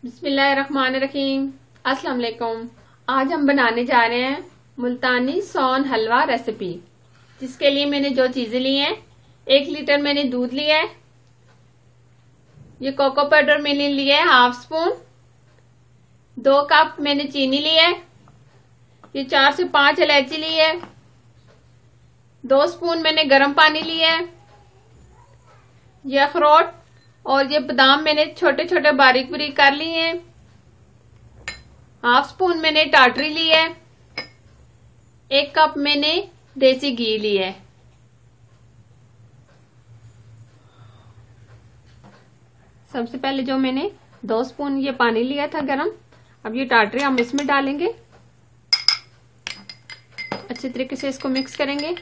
बिस्मिल्लाहिर्रहमानिर्रहीम। अस्सलाम वालेकुम। आज हम बनाने जा रहे हैं मुल्तानी सोन हलवा रेसिपी, जिसके लिए मैंने जो चीजें ली हैं, 1 लीटर मैंने दूध लिया है, ये कोको पाउडर मैंने लिया है 1/2 स्पून, 2 कप मैंने चीनी ली है, ये 4 से 5 इलायची ली है, 2 स्पून मैंने गर्म पानी लिया है, ये अखरोट और ये बादाम मैंने छोटे छोटे बारीक बारीक कर लिए हैं, 1/2 स्पून मैंने टाटरी ली है, 1 कप मैंने देसी घी लिया है। सबसे पहले जो मैंने 2 स्पून ये पानी लिया था गरम, अब ये टाटरी हम इसमें डालेंगे, अच्छे तरीके से इसको मिक्स करेंगे।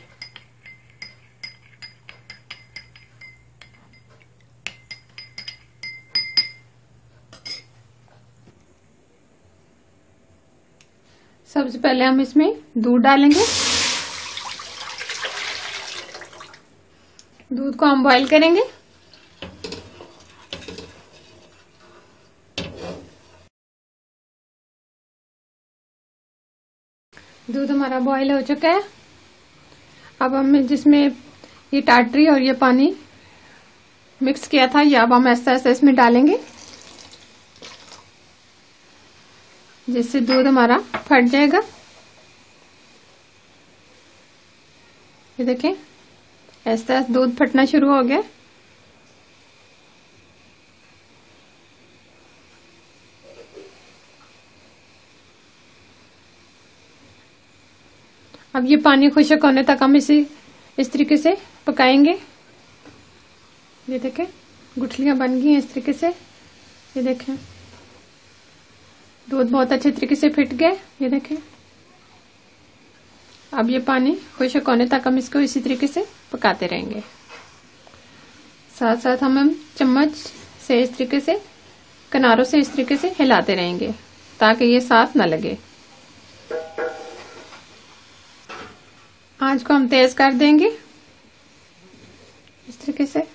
सबसे पहले हम इसमें दूध डालेंगे। दूध को हम बॉईल करेंगे। दूध हमारा बॉईल हो चुका है। अब हम जिसमें ये टाटरी और ये पानी मिक्स किया था, ये अब हम ऐसा ऐसा इसमें डालेंगे, जिससे दूध हमारा फट जाएगा। ये देखें, ऐसा दूध फटना शुरू हो गया। अब ये पानी खुश्क होने तक हम इस तरीके से पकाएंगे। ये देखें, गुठलियां बन गई हैं इस तरीके से। ये देखें, दूध बहुत अच्छे तरीके से फिट गए। ये देखें, अब ये पानी खुश्क होने तक हम इसको इसी तरीके से पकाते रहेंगे। साथ साथ हम चम्मच से इस तरीके से, किनारों से इस तरीके से हिलाते रहेंगे, ताकि ये साथ न लगे। आंच को हम तेज कर देंगे इस तरीके से।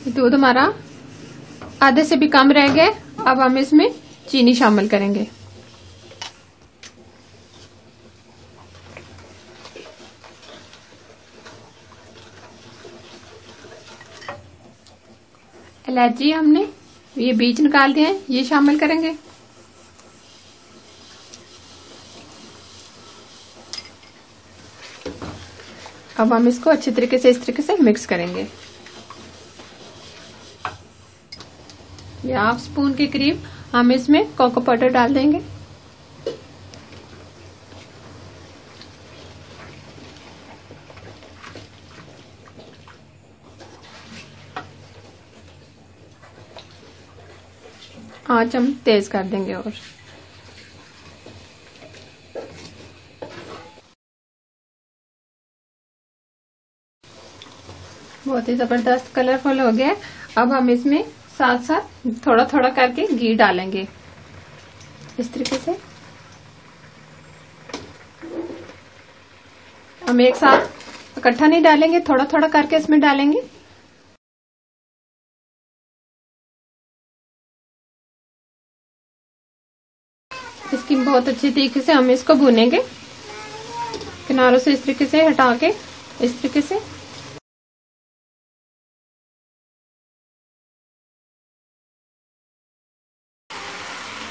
दूध हमारा आधे से भी कम रह गए। अब हम इसमें चीनी शामिल करेंगे। इलायची हमने ये बीज निकाल दिए हैं, ये शामिल करेंगे। अब हम इसको अच्छे तरीके से इस तरीके से मिक्स करेंगे। ये 1/2 स्पून के करीब हम इसमें कोको पाउडर डाल देंगे। आंच हम तेज कर देंगे और बहुत ही जबरदस्त कलरफुल हो गया। अब हम इसमें साथ साथ थोड़ा थोड़ा करके घी डालेंगे इस तरीके से। हम एक साथ इकट्ठा नहीं डालेंगे, थोड़ा थोड़ा करके इसमें डालेंगे। इसकी बहुत अच्छी तरीके से हम इसको भूनेंगे, किनारों से इस तरीके से हटा के इस तरीके से।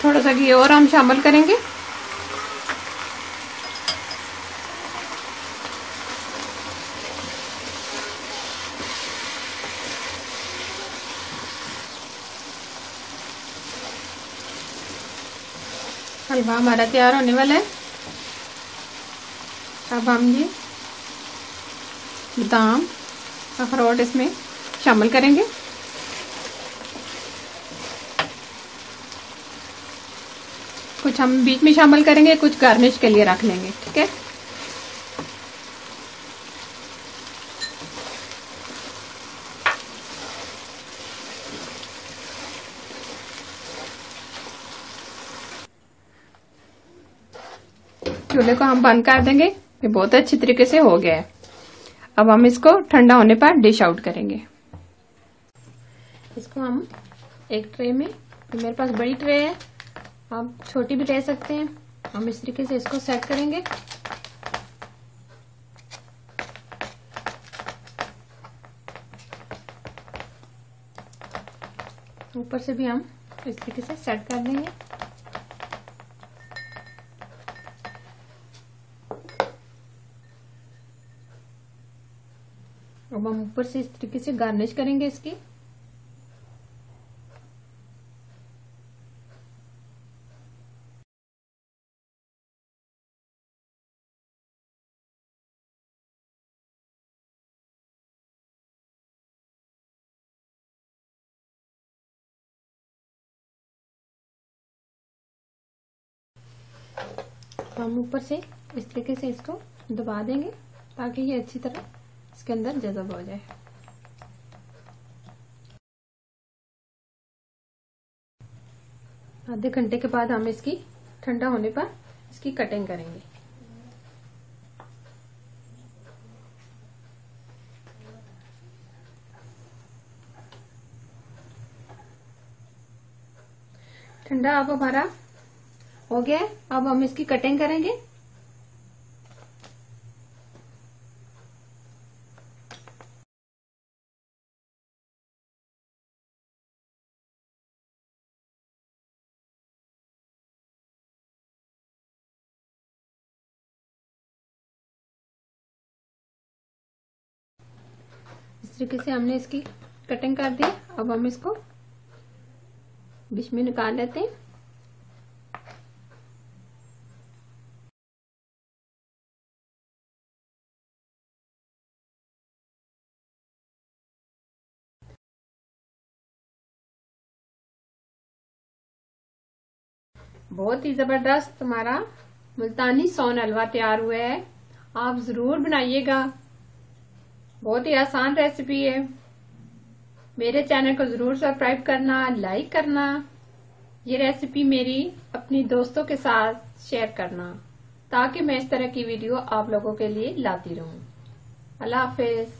थोड़ा सा घी और हम शामिल करेंगे। हलवा हमारा तैयार होने वाला है। अब हम ये बादाम अखरोट इसमें शामिल करेंगे। कुछ हम बीच में शामिल करेंगे, कुछ गार्निश के लिए रख लेंगे। ठीक है, चूल्हे को हम बंद कर देंगे। ये बहुत अच्छी तरीके से हो गया है। अब हम इसको ठंडा होने पर डिश आउट करेंगे। इसको हम एक ट्रे में, मेरे पास बड़ी ट्रे है, आप छोटी भी ले सकते हैं, हम इस तरीके से इसको सेट करेंगे। ऊपर से भी हम इस तरीके से सेट कर देंगे। अब हम ऊपर से इस तरीके से गार्निश करेंगे इसकी। हम ऊपर से इस तरीके से इसको दबा देंगे ताकि ये अच्छी तरह इसके अंदर जज़ब हो जाए। आधे घंटे के बाद हम इसकी ठंडा होने पर इसकी कटिंग करेंगे। ठंडा अब हमारा हो गया है। अब हम इसकी कटिंग करेंगे। इस तरीके से हमने इसकी कटिंग कर दी। अब हम इसको डिश में निकाल लेते हैं। बहुत ही जबरदस्त हमारा मुल्तानी सोन हलवा तैयार हुआ है। आप जरूर बनाइएगा, बहुत ही आसान रेसिपी है। मेरे चैनल को जरूर सब्सक्राइब करना, लाइक करना, ये रेसिपी मेरी अपनी दोस्तों के साथ शेयर करना ताकि मैं इस तरह की वीडियो आप लोगों के लिए लाती रहूं। अल्लाह हाफिज।